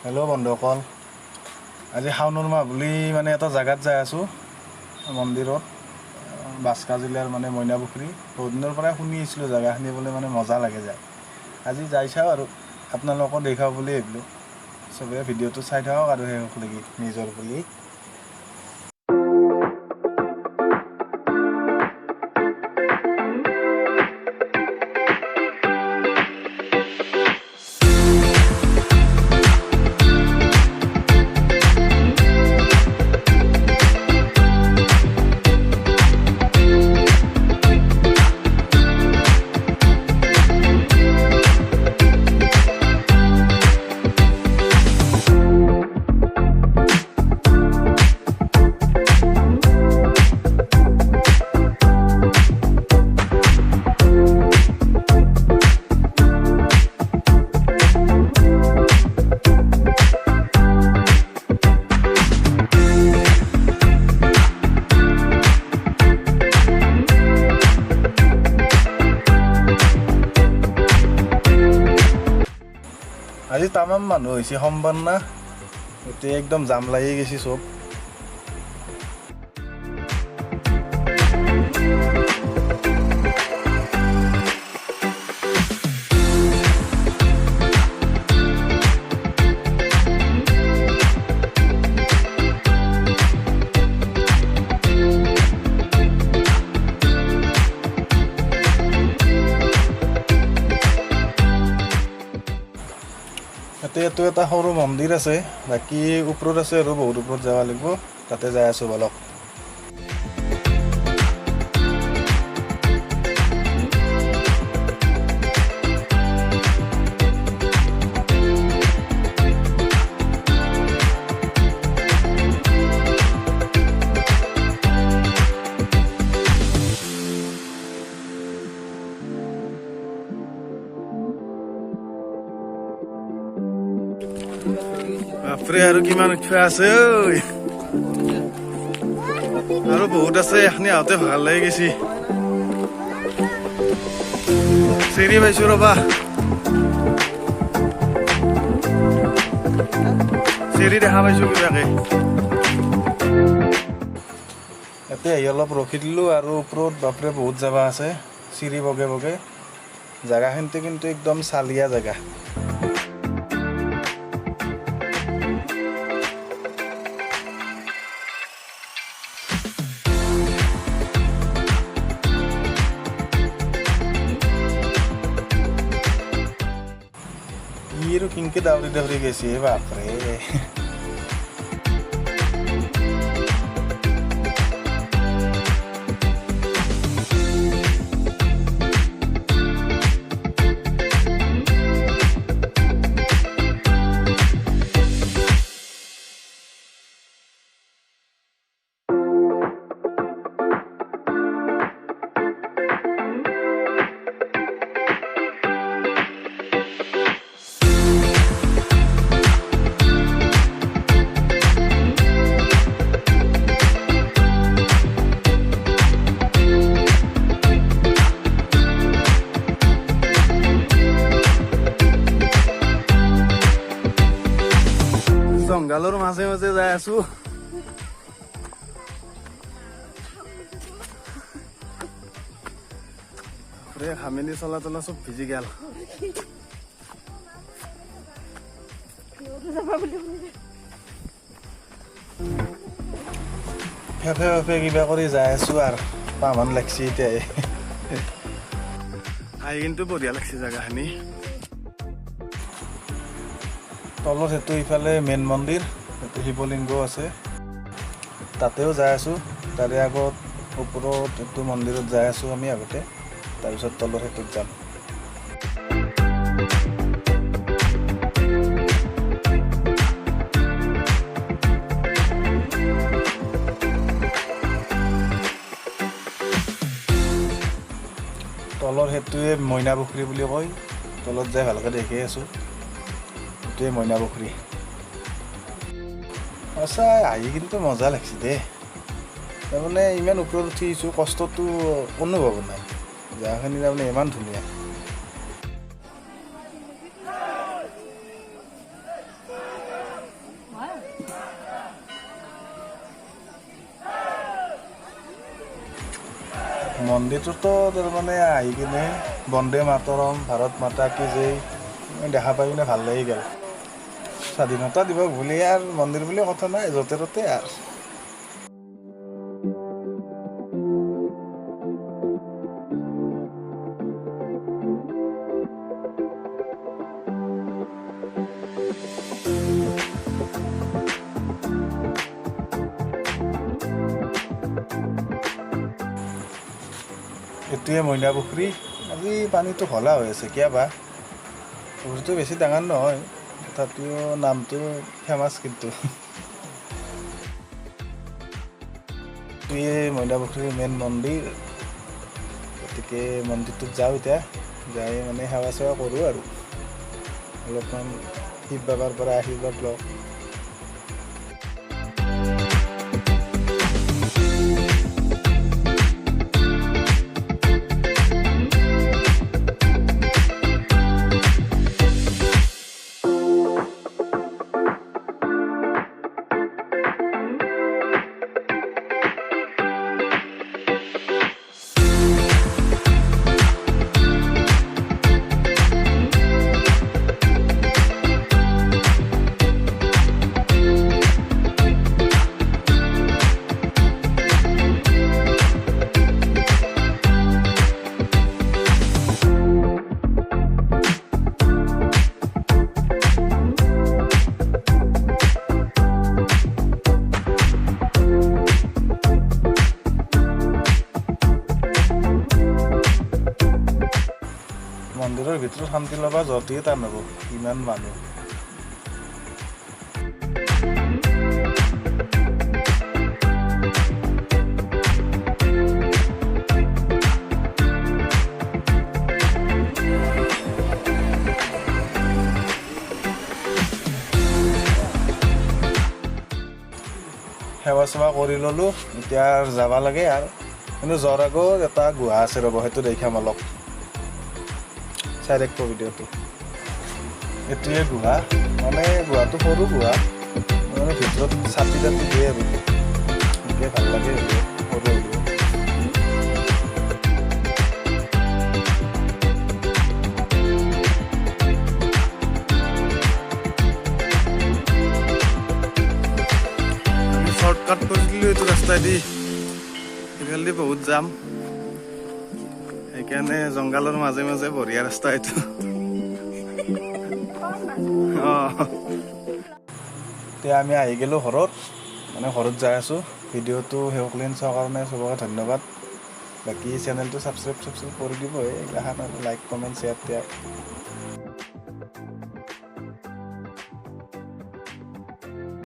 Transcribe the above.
Hello' বন্ধুসকল, আজি শাওনৰ মাহ বুলি মানে এটা জেগাত যাই আছোঁ মন্দিৰত, বাস্কা জিলাৰ মানে মইনাপুখুৰী। বহুত দিনৰ পৰাই শুনি আছিলোঁ জেগাখিনি বোলে মানে মজা লাগে যায়। আজি যাই চাওঁ আৰু আপোনালোকক দেখাওঁ বুলি ভাবিলোঁ। চবেই ভিডিঅ'টো চাই থাকক আৰু শেষ লাগি নিজৰ বুলি। আজি তামাম মানুহ হৈছে, সোমবাৰ না, এতিয়া একদম জাম লাগি গৈছে চব। ইয়াতে এটা সৰু মন্দিৰ আছে, বাকী ওপৰত আছে আৰু বহুত ওপৰত যাব লাগিব, তাতে যাই আছোঁ বলক। বাপৰে, আৰু কিমান উঠোৱা আছে ঐ, আৰু বহুত আছে। এখনি আহোঁতে ভাল লাগি গৈছে। চিৰি পাইছোঁ ৰ'বা, চিৰি দেখা পাইছোঁ কিবাকে। ইয়াতে আহি অলপ ৰখি দিলোঁ আৰু ওপৰত বাপৰে বহুত জাগা আছে, চিৰি বগে বগে। জেগাখিনিতে কিন্তু একদম চালিয়া জেগা। Iro কিনকে দাউৰি দাউৰি গৈছে বাপৰে। জংঘলৰ মাজে মাজে যাই আছো। হামিনি চলা চলা চব ভিজি গেল। ফেফে ফেফে কিবা কৰি যাই আছো আৰু পামান লাগছি এতিয়া। আহি কিন্তু বঢ়িয়া লাগছে জেগাখিনি। তলত সেইটো ইফালে মেইন মন্দিৰ, সেইটো শিৱলিংগ আছে, তাতেও যাই আছোঁ। তাৰে আগত ওপৰত এইটো মন্দিৰত যাই আছোঁ আমি আগতে, তাৰপিছত তলৰ সেইটোত যাম। তলৰ সেইটোৱে মইনাপুখুৰী বুলি কয়, তলত যাই ভালকৈ দেখি আছোঁ। এইটোৱে মইনাপুখুৰী। সঁচা আহি কিন্তু মজা লাগছে দেই। তাৰমানে ইমান ওপৰত উঠিছোঁ, কষ্টটো অনুভৱ নাই। জেগাখিনি তাৰমানে ইমান ধুনীয়া। মন্দিৰটোতো তাৰমানে আহি কিনে বন্দে মাতৰম ভাৰত মাতা কি জয় দেখা পাই কিনে ভাল লাগি গ'ল। স্বাধীনতা দিৱস বুলি আৰু মন্দিৰ বুলি কথা নাই, য'তে ত'তে আৰু এইটোৱে মইনা পুখুৰী। আজি পানীটো ঘোলা হৈ আছে কিয় বা। পুখুৰীটো বেছি ডাঙৰ নহয়, তথাপিও নামটো ফেমাছ কিন্তু। এইটোৱে মইনা পুখুৰীৰ মেইন মন্দিৰ, গতিকে মন্দিৰটোত যাওঁ এতিয়া, যাই মানে সেৱা চেৱা কৰোঁ আৰু অলপমান শিৱ বাবাৰ পৰা আশীৰ্বাদ লওঁ। মন্দিৰৰ ভিতৰত শান্তি ল'বা য'তেই টান হ'ব, ইমান মানুহ। সেৱা চেৱা কৰি ল'লোঁ, এতিয়া যাব লাগে আৰু। কিন্তু যোৱাৰ আগত এটা গুহা আছে ৰ'ব, সেইটো দেখাম অলপ। চাই থাকিব ভিডিঅ'টো। এইটোৱে গুহা, মানে গুহাটো সৰু গুহা, মানে ভিতৰত চাটি তাটি দিয়ে আৰু এনেকৈ ভাল লাগে সৰু সৰু। আমি শ্বৰ্টকাট কৰিছিলোঁ এইটো ৰাস্তাইদি, সেইফালেদি বহুত যাম, সেইকাৰণে জংঘলৰ মাজে মাজে বঢ়িয়া ৰাস্তা এইটো। এতিয়া আমি আহি গ'লোঁ ঘৰত, মানে ঘৰত যাই আছোঁ। ভিডিঅ'টো শেষলৈকে চোৱাৰ কাৰণে চবকে ধন্যবাদ। বাকী চেনেলটো ছাবস্ক্ৰাইব কৰি দিব, এইগিলাখান লাইক কমেণ্ট শ্বেয়াৰ